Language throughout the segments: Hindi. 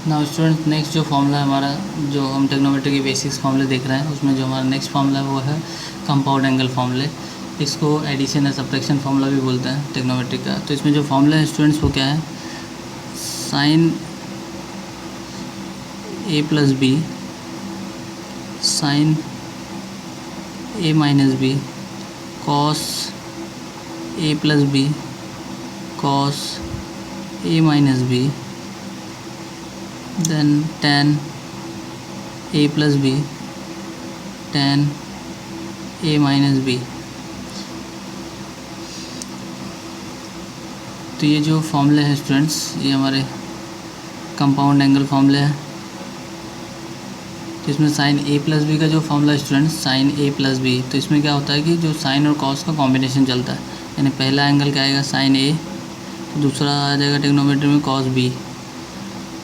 नाउ स्टूडेंट नेक्स्ट जो फॉर्मूला है हमारा, जो हम ट्रिग्नोमेट्री के बेसिक्स फॉर्मूले देख रहे हैं, उसमें जो हमारा नेक्स्ट फॉर्मूला है वो है कंपाउंड एंगल फॉर्मूले। इसको एडिशन या सब्ट्रैक्शन फॉर्मूला भी बोलते हैं ट्रिग्नोमेट्री का। तो इसमें जो फॉर्मूला है स्टूडेंट्स वो क्या है, sine A plus B sine A minus B cos A plus B cos A minus B then tan a plus b tan a minus b। तो ये जो फॉर्मूले हैं स्टूडेंट्स, ये हमारे कंपाउंड एंगल फॉर्मूले हैं। तो इसमें साइन ए प्लस बी का जो formula students sign A plus B, तो इसमें क्या होता है कि जो साइन और कॉस का कॉम्बिनेशन चलता है, यानी पहला एंगल क्या आएगा साइन ए, तो दूसरा आ जाएगा ट्रिग्नोमेट्री में कॉस बी,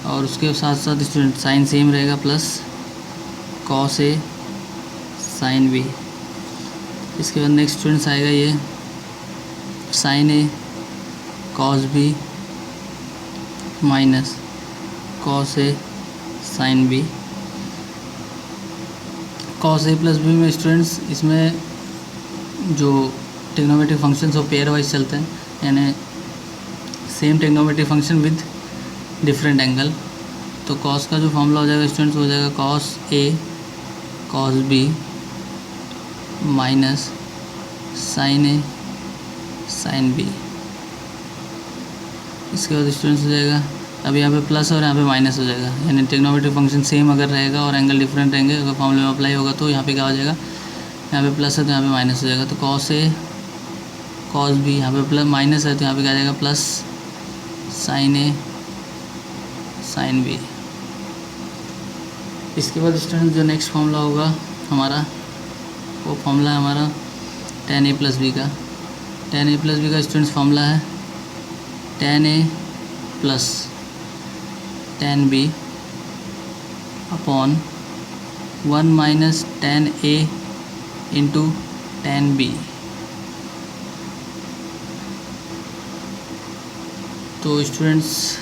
और उसके साथ साथ स्टूडेंट साइन सेम रहेगा plus cos A sine B. इसके बाद नेक्स्ट स्टूडेंट्स आएगा ये sign A cos B minus cos A sine B. Cos A plus B में स्टूडेंट्स इसमें जो ट्रिग्नोमेट्रिक फंक्शंस वो पेयर वाइज चलते हैं, यानी same trigonometric function with different angle. तो कॉस का जो फॉर्मूला हो जाएगा स्टूडेंट्स हो जाएगा cos A cos B minus sine A sine B. इसके बाद स्टूडेंट्स हो जाएगा, अब यहाँ पे प्लस और यहाँ पे माइनस हो जाएगा, यानी ट्रिग्नोमेट्रिक फंक्शन सेम अगर रहेगा और एंगल डिफरेंट रहेंगे, अगर फॉर्मूले में अप्लाई होगा तो यहाँ पे क्या हो जाएगा, यहाँ पे प्लस है तो यहाँ पे माइनस हो जाएगा। तो कॉस ए कॉस बी, यहाँ पे प्लस माइनस है तो यहाँ पे क्या आ जाएगा plus sine A sine B. इसके बाद स्टूडेंट जो नेक्स्ट फॉर्मूला होगा हमारा, वो फॉर्मूला है हमारा tan a प्लस बी का। tan a प्लस बी का स्टूडेंट्स फॉर्मूला है tan a plus tan b upon 1 minus tan a into tan b। तो स्टूडेंट्स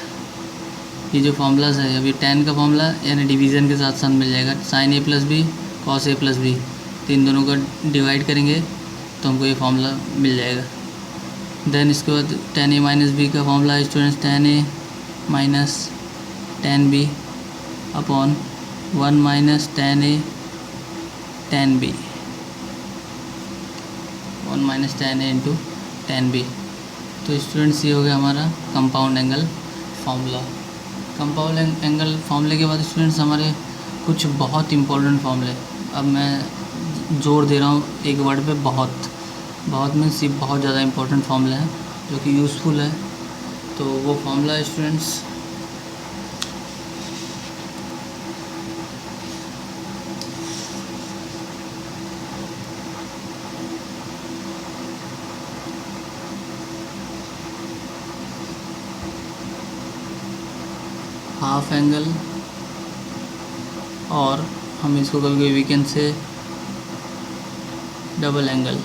ये जो फार्मूलाज है, अभी tan का फार्मूला यानी डिवीज़न के साथ साथ मिल जाएगा, sign A plus B cos A plus B, तो इन दोनों का डिवाइड करेंगे तो हमको ये फार्मूला मिल जाएगा। देन इसके बाद tan ए माइनस बी का फार्मूला है students tan A minus tan B upon 1 minus tan A tan B, 1 minus tan A into tan B. तो स्टूडेंट्स ये हो गया हमारा compound angle formula. Compound angle फार्मूले के बाद स्टूडेंट्स हमारे कुछ बहुत इंपॉर्टेंट फार्मूले, अब मैं जोर दे रहा हूँ एक वर्ड पे बहुत, बहुत मीन्स ये बहुत ज़्यादा इंपॉर्टेंट फार्मूला है जो कि यूज़फुल है। तो वो फार्मूला है स्टूडेंट्स हाफ एंगल, और हम इसको कभी कभी वीकेंड से डबल एंगल।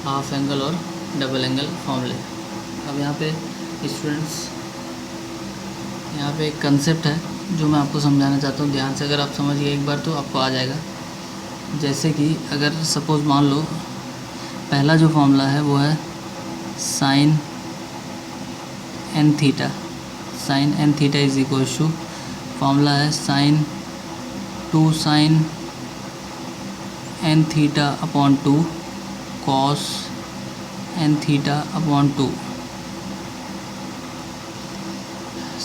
हाफ एंगल और डबल एंगल फॉर्मूले। अब यहाँ पे स्टूडेंट्स यहाँ पे एक कंसेप्ट है जो मैं आपको समझाना चाहता हूँ, ध्यान से अगर आप समझ गए एक बार तो आपको आ जाएगा। जैसे कि अगर सपोज़ मान लो पहला जो फॉर्मूला है वो है sine n theta, sine n theta is equal to, formula है sine 2 sine n theta upon 2 cos n theta upon 2,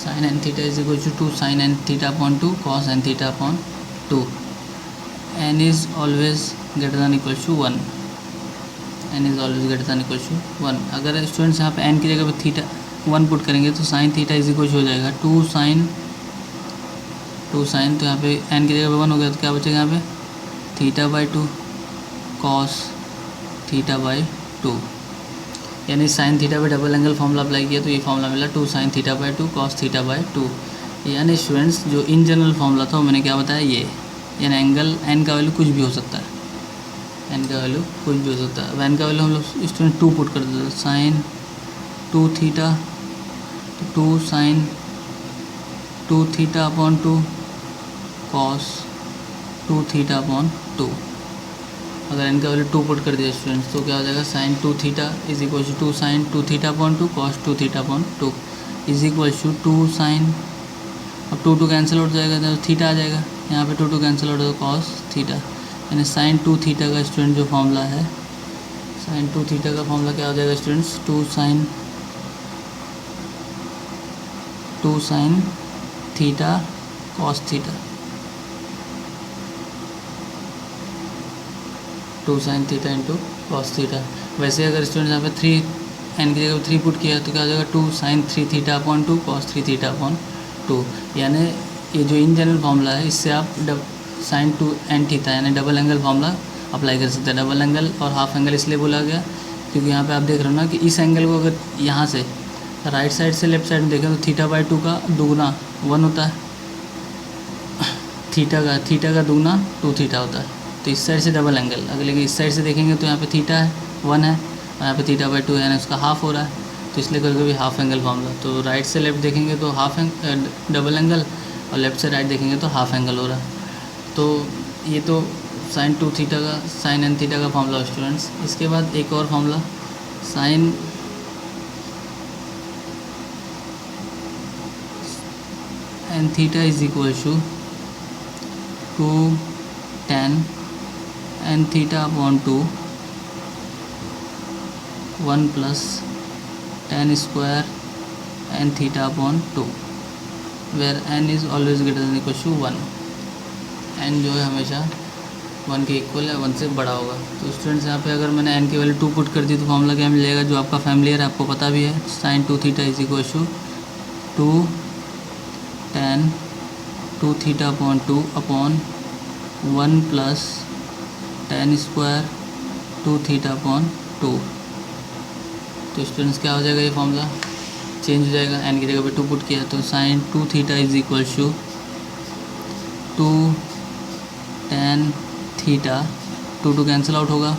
sine n theta is equal to 2 sine n theta upon 2 cos n theta upon 2। N is always greater than equal to 1, n is always greater than equal to 1। अगर स्टूडेंट्स यहाँ पे एन की जगह पे थीटा 1 पुट करेंगे तो साइन थीटा इज इक्वल हो जाएगा 2 साइन, तो यहाँ पे एन की जगह पे 1 हो गया तो क्या बचेगा यहाँ पे theta by 2 cos theta by 2, यानी साइन थीटा पे डबल एंगल फॉर्मूला अप्लाई किया तो ये फॉर्मूला मिला 2 sine theta by 2 cos theta by 2। यानी स्टूडेंट्स जो इन जनरल फॉर्मूला था वो मैंने क्या बताया, ये यानी एंगल एन का वैल्यू कुछ भी हो सकता है, एन का वैल्यू कुछ भी हो सकता है। अब एन का वैल्यू हम लोग स्टूडेंट 2 पुट कर देते हैं, साइन 2 थीटा, तो 2 sine 2 theta upon 2 cos 2 theta upon 2। अगर एन का वैल्यू 2 पुट कर दिया स्टूडेंट्स तो क्या हो जाएगा, sine 2 theta is equal to 2 sine 2 theta upon 2 cos 2 theta upon 2 is equal to 2 sine, अब 2 2 कैंसिल आउट जाएगा तो थीटा आ जाएगा, यहाँ पे 2 2 कैंसिल आउट तो कॉस थीटा, यानी साइन 2 थीटा का स्टूडेंट जो फॉर्मूला है, साइन 2 थीटा का फॉर्मूला क्या हो जाएगा students, 2 sine theta cos theta, 2 sine theta into cos theta. वैसे अगर स्टूडेंट्स यहाँ पे 3 एन की जगह 3 पुट किया तो क्या हो जाएगा, 2 sine 3 theta upon 2 cos 3 theta upon 2, यानी ये जो इन जनरल फार्मूला है इससे आप साइन 2 एन थीटा यानी डबल एंगल फार्मूला अप्लाई कर सकते हैं। डबल एंगल और हाफ एंगल इसलिए बोला गया क्योंकि यहाँ पे आप देख रहे हो ना कि इस एंगल को अगर यहाँ से राइट साइड से लेफ्ट साइड में देखें तो थीटा बाई 2 का दुगुना 1 होता है, थीटा का दुगुना 2 थीटा होता है, तो इस साइड से डबल एंगल। अगर लेकिन इस साइड से देखेंगे तो यहाँ पे थीटा है 1 है और यहाँ पे थीटा बाई 2 यानी उसका हाफ हो रहा है, तो इसलिए कभी कभी हाफ एंगल फार्मूला। तो राइट से लेफ्ट देखेंगे तो डबल एंगल और लेफ्ट से राइट देखेंगे तो हाफ एंगल हो रहा है। तो ये तो साइन 2 थीटा का साइन एन थीटा का फार्मूला स्टूडेंट्स। इसके बाद एक और formula sine n theta is equal to tan n theta upon 2 1 plus tan square n theta upon 2 where n is always greater than equal to 1। N जो है हमेशा 1 के इक्वल है, 1 से बड़ा होगा। तो स्टूडेंट्स यहाँ पे अगर मैंने एन की वैल्यू 2 पुट कर दी तो फॉर्मूला क्या मिलेगा, जो आपका फैमिलियर है आपको पता भी है, sine 2 theta is equal to 2 tan 2 theta upon 2 upon 1 plus tan square 2 theta upon 2। तो स्टूडेंट्स क्या हो जाएगा, ये फॉर्मूला चेंज हो जाएगा, एन की जगह पे 2 पुट किया तो sine 2 theta is equal to 2 tan theta 2 2 cancel out होगा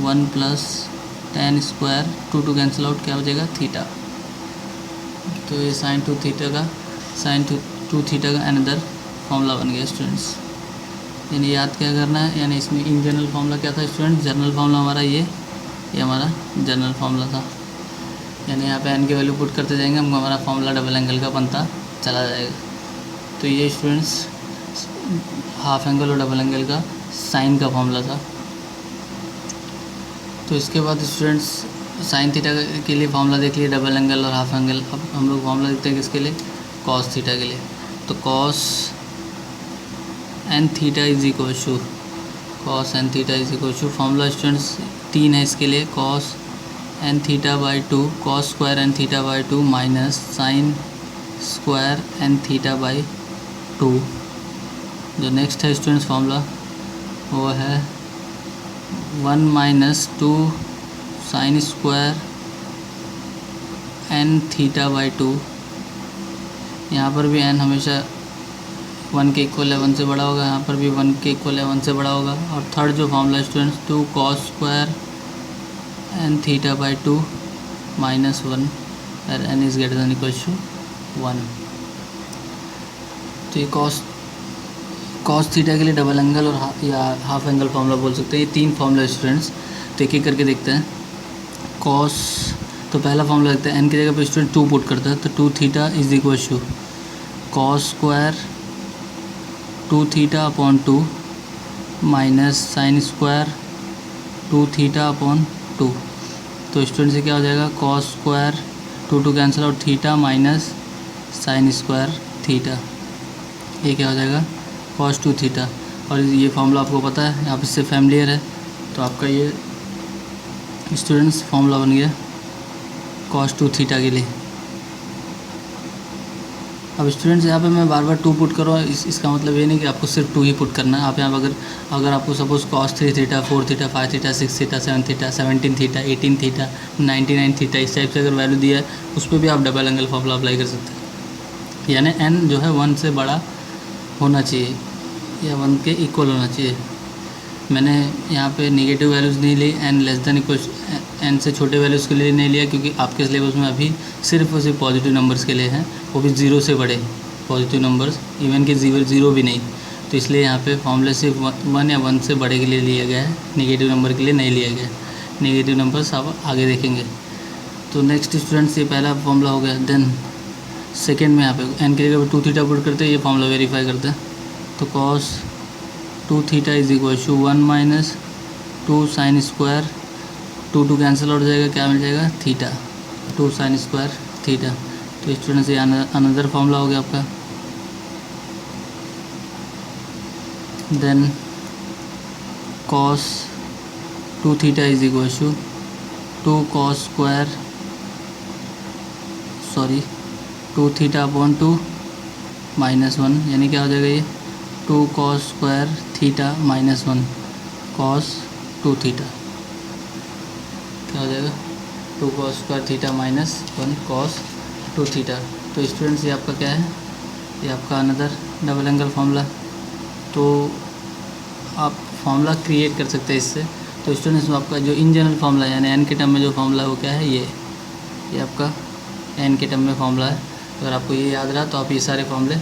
1 plus tan square 2 2 cancel out क्या हो जाएगा थीटा। तो ये साइन 2 थीटा का अनदर फॉर्मूला बन गया स्टूडेंट्स। यानी याद क्या करना है, यानी इसमें इन जनरल फार्मूला क्या था स्टूडेंट, जनरल फार्मूला हमारा ये हमारा जनरल फार्मूला था। यानी यहाँ पे एन की वैल्यू पुट करते जाएंगे हमको हमारा फार्मूला डबल एंगल का बनता चला जाएगा। तो ये स्टूडेंट्स हाफ एंगल और डबल एंगल का साइन का फार्मूला था। तो इसके बाद स्टूडेंट्स साइन थीटा के लिए फार्मूला देख लिए, डबल एंगल और हाफ एंगल। अब हम लोग फार्मूला देखते हैं किसके लिए, कॉस थीटा के लिए। तो cos n theta is equal to formula students 3 है इसके लिए, cos n theta by 2 cos square n theta by 2 minus sine square n theta by 2। जो नेक्स्ट है स्टूडेंट्स फार्मूला वो है 1 minus 2 sine square n theta by 2। यहाँ पर भी एन हमेशा 1 के इक्वल है, 1 से बड़ा होगा, यहाँ पर भी 1 के इक्वल है, 1 से बड़ा होगा। और थर्ड जो formula students 2 cos square n theta by 2 minus 1 और n is greater than equal to 1। तो ये कॉस थीटा के लिए डबल एंगल और या हाफ एंगल फार्मूला बोल सकते हैं। ये 3 फार्मूला स्टूडेंट्स, तो एक एक करके देखते हैं। कॉस, तो पहला फार्मूला देखते हैं, एन की जगह पे स्टूडेंट 2 पुट करता है तो 2 theta is equal to cos square 2 theta upon 2 minus sine square 2 theta upon 2। तो स्टूडेंट से क्या हो जाएगा, cos square 2 2 cancel out theta minus sine square theta, ये क्या हो जाएगा कॉस 2 थीटा। और ये फार्मूला आपको पता है, आप इससे फैमिलियर है, तो आपका ये स्टूडेंट्स फार्मूला बन गया कॉस 2 थीटा के लिए। अब स्टूडेंट्स यहाँ पे मैं बार बार 2 पुट कर रहा हूँ, इसका मतलब ये नहीं कि आपको सिर्फ 2 ही पुट करना है। आप यहाँ अगर आपको suppose cos 3 theta 4 theta 5 theta 6 theta 7 theta 17 theta 18 theta 99 theta इस टाइप से अगर वैल्यू दिया है उस पर भी आप डबल एंगल फार्मूला अप्लाई कर सकते हैं। यानी एन जो है 1 से बड़ा होना चाहिए या 1 के इक्वल होना चाहिए। मैंने यहाँ पे नेगेटिव वैल्यूज़ नहीं ली, n less than equal n से छोटे वैल्यूज़ के लिए नहीं लिया, क्योंकि आपके सिलेबस में अभी सिर्फ और सिर्फ पॉजिटिव नंबर्स के लिए हैं, वो भी 0 से बड़े पॉजिटिव नंबर्स, इवन कि 0 भी नहीं। तो इसलिए यहाँ पे फॉर्मूला सिर्फ 1 या 1 से बड़े के लिए लिया गया है, नेगेटिव नंबर के लिए नहीं लिया गया। नेगेटिव नंबर्स आप आगे देखेंगे। तो नेक्स्ट स्टूडेंट्स, ये पहला फॉर्मूला हो गया। देन सेकेंड में यहाँ पे एन की जगह 2 थीटा पुट करते हैं, ये फॉर्मूला वेरीफाई करते हैं। तो cos 2 theta is equal to 1 minus 2 sine square, 2 cancel हो जाएगा, क्या मिल जाएगा, थीटा, 2 साइन स्क्वायर थीटा। तो स्टूडेंट्स ये अनदर फॉर्मूला हो गया आपका। Then cos 2 theta is equal to 2 cos square, 2 theta upon 2 minus 1, यानी क्या हो जाएगा ये 2 cos square theta minus 1 cos 2 theta, क्या हो जाएगा 2 cos square theta minus 1 cos 2 theta. तो स्टूडेंट्स ये आपका क्या है, ये आपका अनदर डबल एंगल फार्मूला। तो आप फार्मूला क्रिएट कर सकते हैं इससे। तो स्टूडेंट्स आपका जो इन जनरल फार्मूला है, यानी एन के टर्म में जो फार्मूला है वो क्या है, ये आपका एन के टर्म में फार्मूला है। अगर आपको ये याद रहा तो आप ये सारे फार्मूले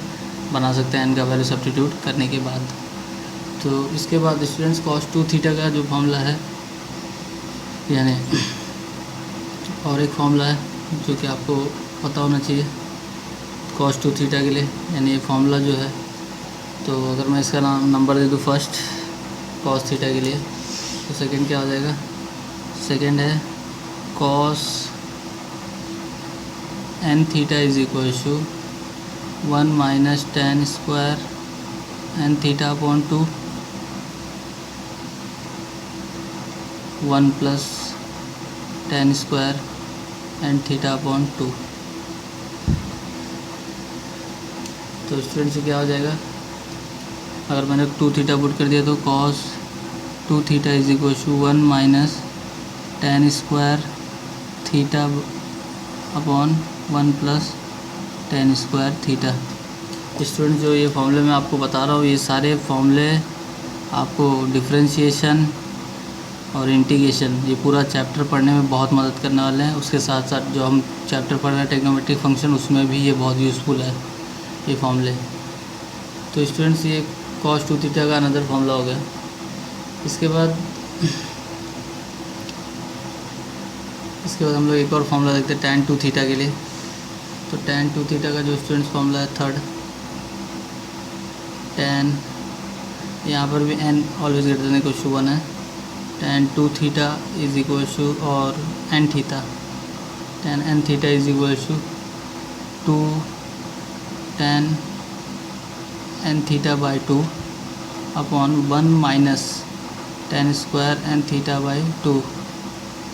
बना सकते हैं एन का वैल्यू सब्स्टिट्यूट करने के बाद। तो इसके बाद स्टूडेंट्स कॉस 2 थीटा का जो फार्मूला है, यानी और एक फार्मूला है जो कि आपको पता होना चाहिए कॉस 2 थीटा के लिए, यानी ये फार्मूला जो है। तो अगर मैं इसका नंबर दे दूँ फर्स्ट कॉस थीटा के लिए, तो सेकंड क्या हो जाएगा, सेकंड है cos n theta is equal to 1 minus tan square n theta upon 2, 1 plus tan square n theta upon 2। तो स्टूडेंट से क्या हो जाएगा, अगर मैंने 2 थीटा पुट कर दिया तो cos 2 theta is equal to 1 minus tan square theta upon 1 plus tan square theta. Student जो ये फॉर्मूले मैं आपको बता रहा हूँ, ये सारे फॉर्मूले आपको डिफरेंशिएशन और इंटीग्रेशन, ये पूरा चैप्टर पढ़ने में बहुत मदद करने वाले हैं। उसके साथ साथ जो हम चैप्टर पढ़ रहे हैं ट्रिग्नोमेट्रिक फंक्शन, उसमें भी ये बहुत यूज़फुल है ये फॉर्मूले। तो स्टूडेंट्स ये कॉस 2 थीटा का अनदर फॉर्मूला हो गया। इसके बाद हम लोग एक और फॉर्मूला देखते हैं tan 2 थीटा के लिए। तो tan 2 थीटा का जो स्टूडेंट्स फॉर्मूला है थर्ड, tan, यहाँ पर भी n always greater than equal to 1 है, tan 2 theta is equal to और n theta, tan n theta is equal to 2 tan n theta by 2 upon 1 minus tan square n theta by 2।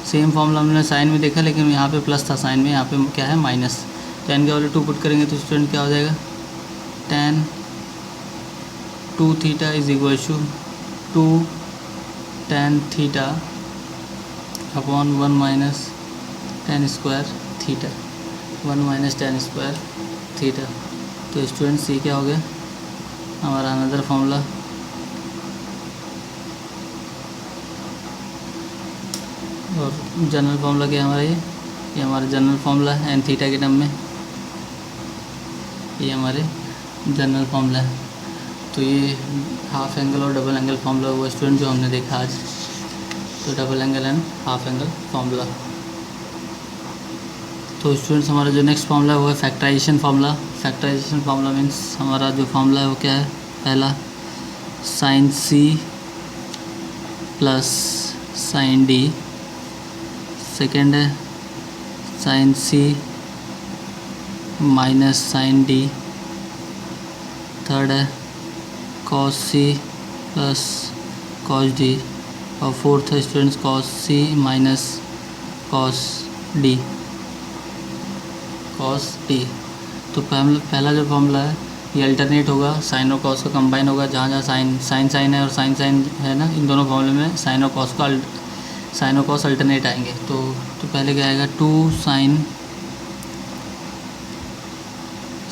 Same formula हमने साइन में देखा, लेकिन यहाँ पे प्लस था साइन में, यहाँ पे क्या है माइनस। टेन के वाले 2 पुट करेंगे तो स्टूडेंट क्या हो जाएगा, tan 2 theta is equal to 2 tan theta upon 1 minus tan square theta, 1 minus tan square theta. तो स्टूडेंट्स ये क्या हो गया हमारा अनदर फॉर्मूला। और जनरल फार्मूला क्या है हमारा, ये हमारा जनरल फार्मूला है एन थीटा के टर्म में, ये हमारे जनरल फार्मूला है। तो ये हाफ एंगल और डबल एंगल फार्मूला हुआ स्टूडेंट जो हमने देखा आज। तो double angle and half angle formula. तो स्टूडेंट्स हमारा जो नेक्स्ट फार्मूला है वो है factorization formula. Factorization formula means हमारा जो फार्मूला है वो क्या है, पहला sine C plus sine D, second है sine C minus sine D, third है cos C plus cos D, और फोर्थ है students cos C minus cos D, cos D. तो पहला जो फॉर्मूला है ये अल्टरनेट होगा, साइन और कॉस का कंबाइन होगा, जहाँ जहाँ साइन है और साइन है ना, इन दोनों फॉर्मूले में साइन और कॉस अल्टरनेट आएंगे। तो पहले क्या आएगा, 2 साइन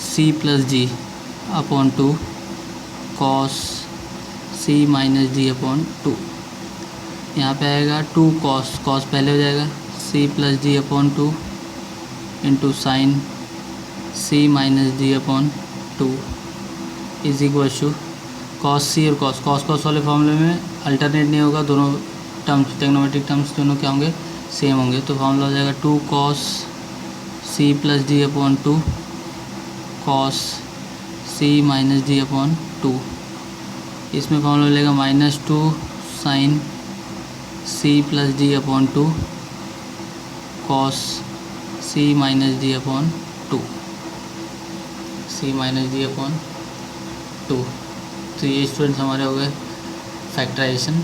सी प्लस जी upon 2 cos C minus D upon 2। यहाँ पे आएगा 2 कॉस, कॉस पहले हो जाएगा, C plus D upon 2 into sine C minus D upon 2 is equal to cos C और कॉस, कॉस कॉस वाले फॉर्मूले में अल्टरनेट नहीं होगा, दोनों टर्म्स ट्रिग्नोमेट्रिक टर्म्स दोनों क्या होंगे, सेम होंगे। तो फॉर्मूला हो जाएगा 2 cos C plus D upon 2 cos C minus D upon 2। इसमें फॉर्मूला मिलेगा -2 sine C plus D upon 2 cos C minus D upon 2, C minus D upon 2। तो ये स्टूडेंट्स हमारे हो गए फैक्टराइजेशन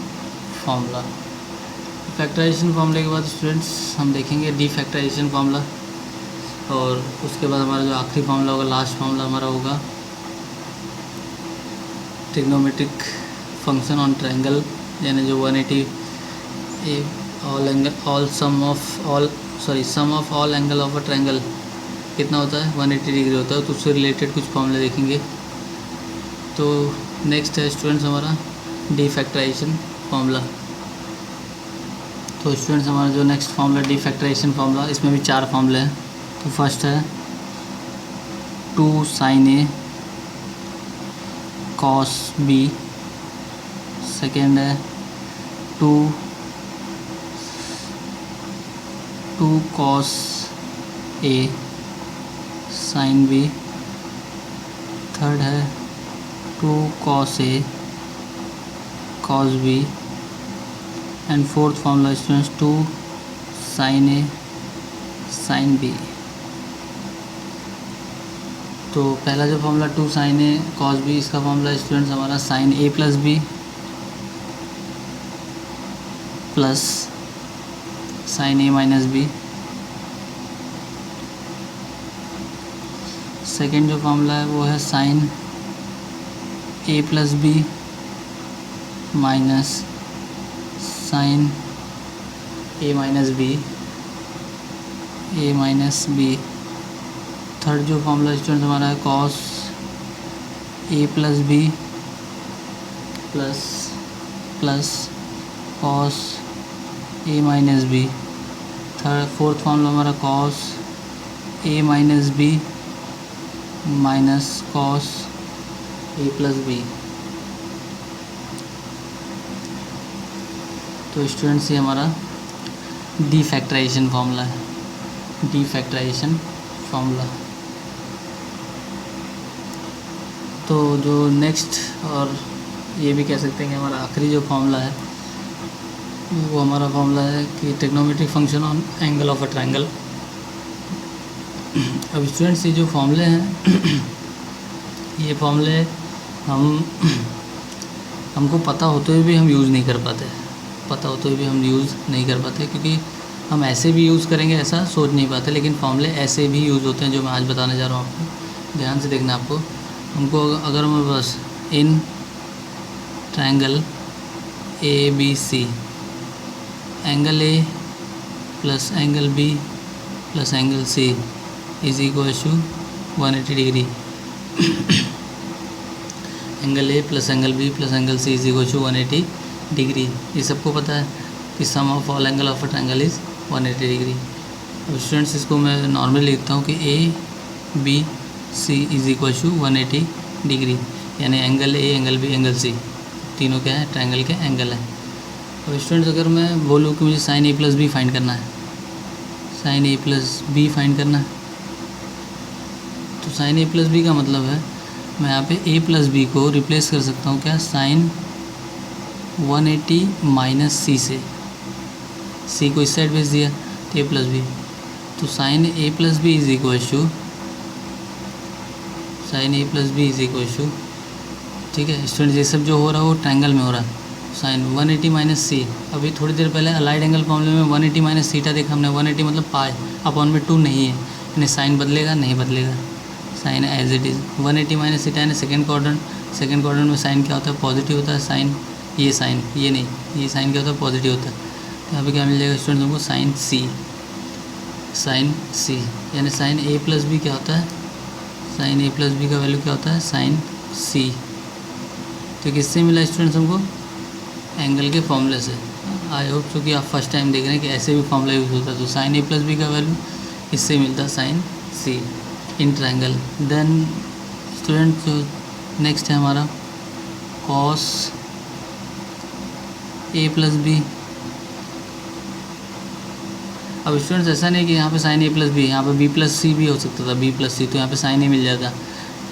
फार्मूला। फैक्टराइजेशन फार्मूले के बाद स्टूडेंट्स हम देखेंगे डीफैक्टराइजेशन फार्मूला, और उसके बाद हमारा जो आखिरी फार्मूला होगा, लास्ट फार्मूला हमारा होगा ट्रिग्नोमेट्रिक फंक्शन ऑन ट्रायंगल, यानी जो 180 sum of all angle of a triangle कितना होता है, 180 डिग्री होता है। तो उससे रिलेटेड कुछ फॉर्मूले देखेंगे। तो नेक्स्ट है स्टूडेंट्स हमारा डीफैक्टराइजेशन फार्मूला। तो स्टूडेंट्स हमारा जो नेक्स्ट फार्मूला डीफैक्टराइजेशन फार्मूला, इसमें भी 4 फार्मूले हैं। तो फर्स्ट है 2 sine A cos B, second है 2 cos A sine B, third है 2 cos A cos B, and fourth formula students 2 sine A sine B. तो पहला जो formula 2 sine A cos B, इसका फॉर्मूला स्टूडेंट्स हमारा sine A plus B plus sine A minus B. Second जो फॉर्मूला है वो है sine A plus B minus sine A minus B, A minus B. Third जो फॉर्मूला स्टूडेंट हमारा है cos A plus B plus cos A minus B. Fourth formula हमारा cos A minus B minus cos A plus B. तो स्टूडेंट्स ये हमारा डीफैक्टराइजेशन फार्मूला है, डीफैक्टराइजेशन फार्मूला। तो जो नेक्स्ट, और ये भी कह सकते हैं कि हमारा आखिरी जो फार्मूला है वो हमारा फार्मूला है कि trigonometric function on angle of a triangle. अब स्टूडेंट्स ये जो फार्मूले हैं ये फार्मूले हमको पता होते हुए भी हम यूज़ नहीं कर पाते, पता होते हुए भी हम यूज़ नहीं कर पाते, क्योंकि हम ऐसे भी यूज़ करेंगे ऐसा सोच नहीं पाते, लेकिन फार्मूले ऐसे भी यूज़ होते हैं जो मैं आज बताने जा रहा हूँ आपको। ध्यान से देखना आपको। हमको अगर मैं बस in triangle A B C angle A plus angle B plus angle C is equal to 180 degree, angle A plus angle B plus angle C is equal to 180 degree. ये सबको पता है कि sum of all angle of a triangle is 180 degree. अब स्टूडेंट्स इसको मैं नॉर्मली लिखता हूँ कि A B C is equal to 180 degree, यानी angle A angle B angle C तीनों क्या है, ट्रायंगल के एंगल हैं। अब स्टूडेंट्स अगर मैं बोलूँ कि मुझे sign A plus B find करना है, sine A plus B find करना है, तो साइन ए प्लस बी का मतलब है मैं यहाँ पे ए प्लस बी को रिप्लेस कर सकता हूँ क्या, साइन 180 माइनस सी से, सी को इस साइड भेज दिया तो ए प्लस बी, तो sine A plus B is equal to sine A plus B is equal to, ठीक है स्टूडेंट ये सब जो हो रहा है वो ट्रायंगल में हो रहा है। साइन 180 माइनस सी, अभी थोड़ी देर पहले अलाइड एंगल फॉर्मूले में 180 माइनस सीटा देखा हमने, 180 मतलब पाई अपॉन में 2 नहीं है, यानी साइन बदलेगा नहीं बदलेगा, साइन एज इट इज़। 180 माइनस सीटा यानी सेकेंड क्वाड्रेंट में साइन क्या होता है, पॉजिटिव होता है साइन, ये साइन ये नहीं, ये साइन क्या होता है, पॉजिटिव होता है। तो यहाँ पे क्या मिल जाएगा स्टूडेंट्स हमको, साइन सी यानी साइन ए प्लस बी क्या होता है, साइन ए प्लस बी का वैल्यू क्या होता है, साइन सी। तो किससे मिला स्टूडेंट्स हमको, एंगल के फॉर्मूले से। आई होप चूँकि आप फर्स्ट टाइम देख रहे हैं कि ऐसे भी फॉर्मूला यूज़ होता है। तो साइन ए प्लस बी का वैल्यू इससे मिलता है sine C in triangle. Then student जो नेक्स्ट है हमारा कॉस ए प्लस बी। अब स्टूडेंट्स ऐसा नहीं कि यहाँ पे साइन ए प्लस बी, यहाँ पे बी प्लस सी भी हो सकता था, बी प्लस सी, तो यहाँ पे साइन ए मिल जाता।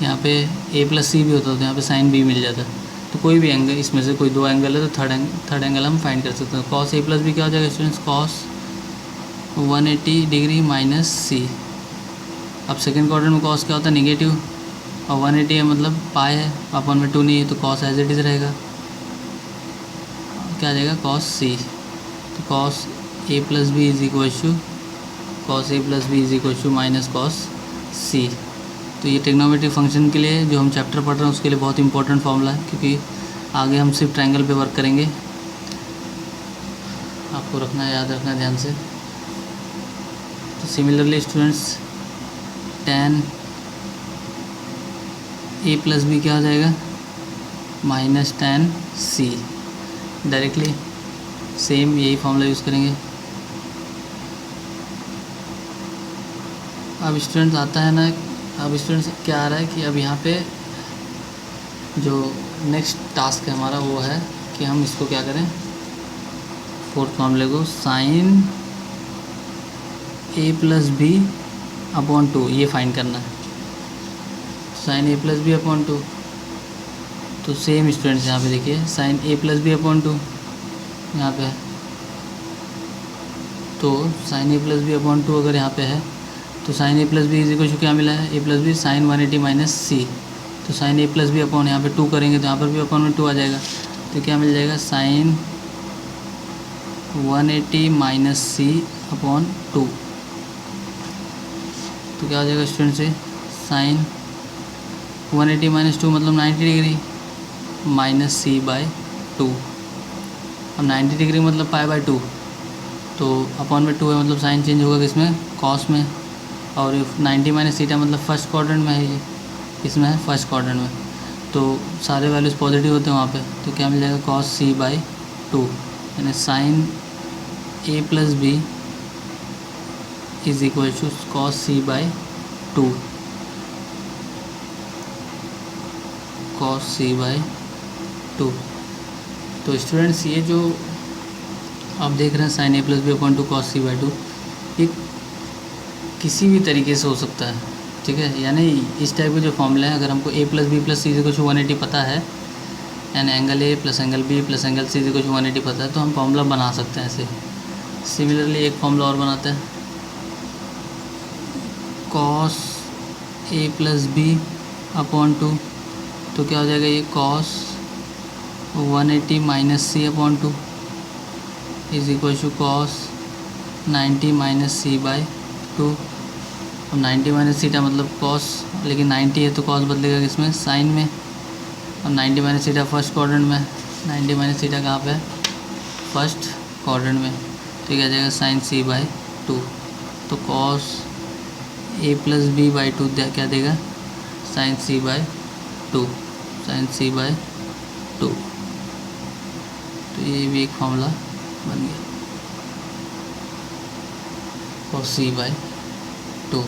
यहाँ पे ए प्लस सी भी होता तो यहाँ पे साइन बी मिल जाता। तो कोई भी एंगल इसमें से कोई दो एंगल है तो थर्ड एंगल हम फाइंड कर सकते हैं। कॉस ए प्लस बी क्या हो जाएगा स्टूडेंट्स, कॉस 180 डिग्री माइनस सी। अब सेकेंड क्वाड्रेंट में कॉस क्या होता है, निगेटिव, और 180 है मतलब पाई है, अपन में 2 नहीं है तो कॉस एज इट इज़ रहेगा, क्या आ जाएगा कॉस सी। तो cos A plus B is equal to cos A plus B is equal to minus cos C. तो ये ट्रिग्नोमेट्रिक फंक्शन के लिए जो हम चैप्टर पढ़ रहे हैं उसके लिए बहुत इंपॉर्टेंट फॉर्मूला है, क्योंकि आगे हम सिर्फ ट्रायंगल पे वर्क करेंगे। आपको रखना है, याद रखना है ध्यान से। तो सिमिलरली स्टूडेंट्स tan ए प्लस बी क्या हो जाएगा, माइनस tan सी। डायरेक्टली सेम यही फॉर्मूला यूज़ करेंगे। अब स्टूडेंट्स आता है ना, अब स्टूडेंट्स क्या आ रहा है कि अब यहाँ पे जो नेक्स्ट टास्क है हमारा वो है कि हम इसको क्या करें, फोर्थ फॉर्मूले को sine A plus B upon 2 ये फाइंड करना है। Sine A plus B upon 2, तो सेम स्टूडेंट्स यहाँ पे देखिए sine A plus B upon 2 यहाँ पे है, तो sine A plus B upon 2 अगर यहाँ पे है तो sine A plus B is equal to क्या मिला है, A plus B sine 180 minus C. तो sine A plus B upon यहाँ पे 2 करेंगे तो यहाँ पर भी अपॉन में 2 आ जाएगा, तो क्या मिल जाएगा साइन 180 माइनस सी अपॉन 2। तो क्या हो जाएगा स्टूडेंट से, साइन 180 माइनस 2 मतलब 90 डिग्री माइनस सी बाय 2। अब 90 डिग्री मतलब पाई बाय 2, तो अपॉन में 2 है मतलब साइन चेंज होगा किसमें, कॉस में। और 90 माइनस थीटा मतलब फर्स्ट क्वाड्रेंट में है, ये इसमें है फर्स्ट क्वाड्रेंट में, तो सारे वैल्यूज़ पॉजिटिव होते हैं वहाँ पे। तो क्या मिल जाएगा कॉस सी बाई 2, यानी sine A plus B is equal to cos C by 2, cos C by 2। तो स्टूडेंट्स ये जो आप देख रहे हैं sine A plus B upon 2 cos C by 2, ये किसी भी तरीके से हो सकता है, ठीक है। यानी इस टाइप के जो फॉर्मूला है, अगर हमको A plus B plus C is equal to 180 पता है, यानी angle A plus angle B plus angle C is equal to 180 पता है, तो हम फॉर्मूला बना सकते हैं ऐसे। सिमिलरली एक फॉर्मूला और बनाते हैं, cos A plus B upon 2, तो क्या हो जाएगा ये cos 180 minus C upon 2 is equal to cos 90 minus C by 2। अब 90 माइनस थीटा मतलब कॉस, लेकिन 90 है तो कॉस बदलेगा किसमें, साइन में। अब 90 माइनस थीटा फर्स्ट क्वाड्रेंट में, 90 माइनस थीटा कहाँ पे है, फर्स्ट क्वाड्रेंट में, तो क्या आ जाएगा साइन सी बाई 2। तो cos A plus B by 2 क्या देगा, sine C by 2, sine C by 2। तो ये भी एक फॉर्मूला बन गया, कॉस सी बाई 2।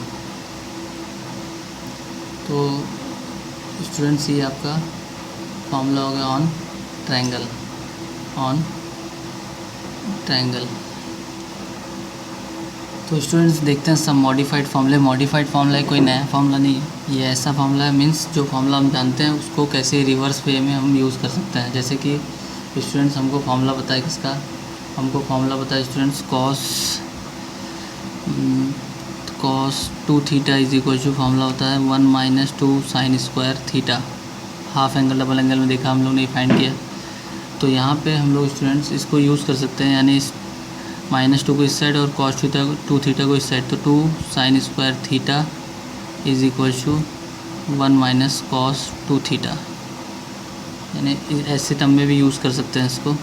तो स्टूडेंट्स ये आपका फॉर्मूला हो गया ऑन ट्रायंगल, ऑन ट्रायंगल। तो स्टूडेंट्स देखते हैं सब मॉडिफाइड फॉर्मूले। मॉडिफाइड फॉर्मूला कोई नया फॉर्मूला नहीं, ये ऐसा फॉर्मूला है, मीन्स जो फॉर्मूला हम जानते हैं उसको कैसे रिवर्स वे में हम यूज़ कर सकते हैं। जैसे कि स्टूडेंट्स हमको फॉर्मूला पता है किसका, हमको फॉर्मूला पता है students cos 2 theta is equal to formula होता है 1 minus 2 sine square theta. Half angle double angle में देखा हम लोग ने फाइंड किया, तो यहाँ पे हम लोग स्टूडेंट्स इसको यूज़ कर सकते हैं, यानी इस -2 को इस साइड और cos 2 थीटा को इस साइड, तो 2 sine square theta is equal to 1 minus cos 2 theta, यानी ऐसे टर्म में भी यूज़ कर सकते हैं इसको।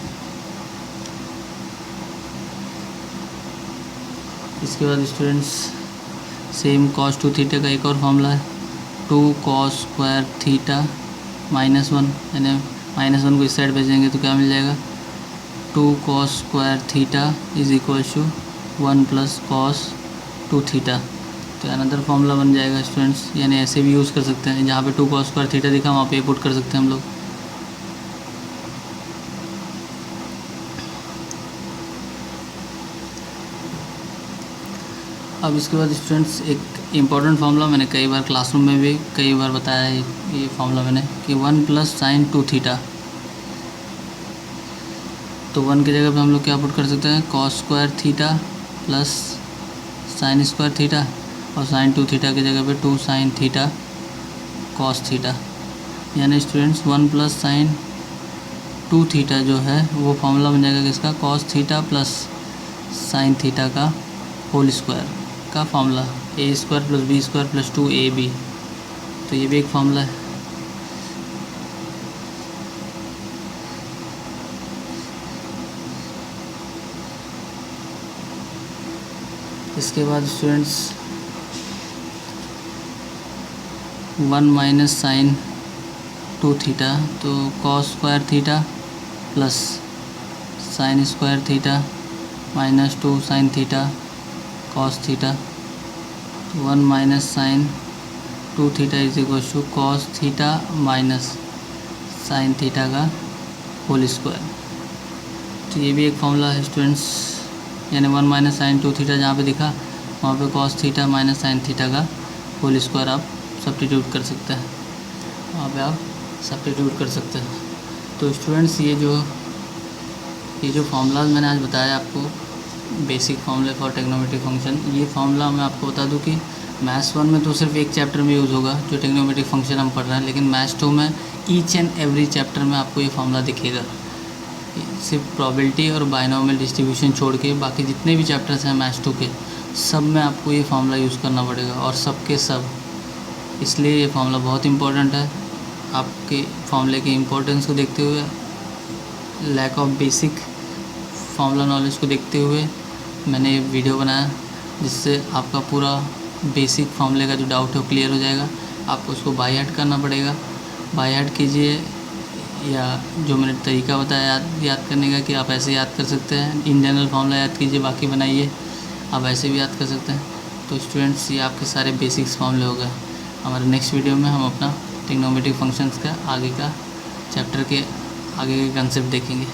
इसके बाद स्टूडेंट्स सेम cos 2 थीटा का एक और फॉर्मूला है 2 cos स्क्वायर थीटा -1, यानी -1 को इस साइड भेजेंगे तो क्या मिल जाएगा 2 cos square theta is equal to 1 plus cos 2 theta. तो अनदर फॉर्मूला बन जाएगा स्टूडेंट्स, यानी ऐसे भी यूज़ कर सकते हैं, जहाँ पे 2 cos स्क्वायर थीटा दिखा वहाँ पे पुट कर सकते हैं हम लोग। अब इसके बाद स्टूडेंट्स एक इम्पॉर्टेंट फार्मूला मैंने कई बार क्लासरूम में भी कई बार बताया है, ये फार्मूला मैंने कि 1 प्लस साइन 2 थीटा। तो 1 की जगह पे हम लोग क्या पुट कर सकते हैं, cos square theta plus sine square theta, और साइन 2 थीटा की जगह पे 2 साइन थीटा कॉस थीटा। यानी स्टूडेंट्स 1 प्लस साइन 2 थीटा जो है वो फार्मूला बन जाएगा किसका, cos theta plus sine theta का होल स्क्वायर का formula, A square plus B square plus 2ab। तो ये भी एक फार्मूला है। इसके बाद स्टूडेंट्स 1 माइनस साइन 2 थीटा, तो cos square theta plus sine square theta minus 2 sine theta cos theta. 1 minus sine 2 theta is equal to cos theta minus sine theta का होल स्क्वायर। तो ये भी एक फॉर्मूला है स्टूडेंट्स, यानी 1 माइनस साइन 2 थीटा जहाँ पे दिखा वहाँ पे cos theta minus sine theta का होल स्क्वायर आप सब्स्टिट्यूट कर सकते हैं, वहाँ पे आप सब्स्टिट्यूट कर सकते हैं। तो स्टूडेंट्स ये जो फार्मूलाज मैंने आज बताया आपको, बेसिक फार्मूले फॉर ट्रिग्नोमेट्रिक फंक्शन, ये फार्मूला मैं आपको बता दूं कि मैथ्स 1 में तो सिर्फ एक चैप्टर में यूज़ होगा जो ट्रिग्नोमेट्रिक फंक्शन हम पढ़ रहे हैं, लेकिन मैथ्स 2 में ईच एंड एवरी चैप्टर में आपको ये फार्मूला दिखेगा। सिर्फ प्रोबेबिलिटी और बाइनोमियल डिस्ट्रीब्यूशन छोड़ के बाकी जितने भी चैप्टर्स हैं मैथ्स 2 के, सब में आपको ये फार्मूला यूज़ करना पड़ेगा, और सब के सब। इसलिए ये फार्मूला बहुत इंपॉर्टेंट है। आपके फार्मूले की इम्पोर्टेंस को देखते हुए, lack of basic formula knowledge को देखते हुए मैंने ये वीडियो बनाया, जिससे आपका पूरा बेसिक फार्मूले का जो डाउट है वो क्लियर हो जाएगा। आपको उसको बाय हार्ट करना पड़ेगा, बाय हार्ट कीजिए, या जो मैंने तरीका बताया याद करने का कि आप ऐसे याद कर सकते हैं, इन जनरल फार्मूला याद कीजिए, बाकी बनाइए, आप ऐसे भी याद कर सकते हैं। तो स्टूडेंट्स ये आपके सारे बेसिक्स फार्मूले हो गए। हमारे नेक्स्ट वीडियो में हम अपना ट्रिग्नोमेट्रिक फंक्शंस का आगे का चैप्टर के आगे के कंसेप्ट देखेंगे।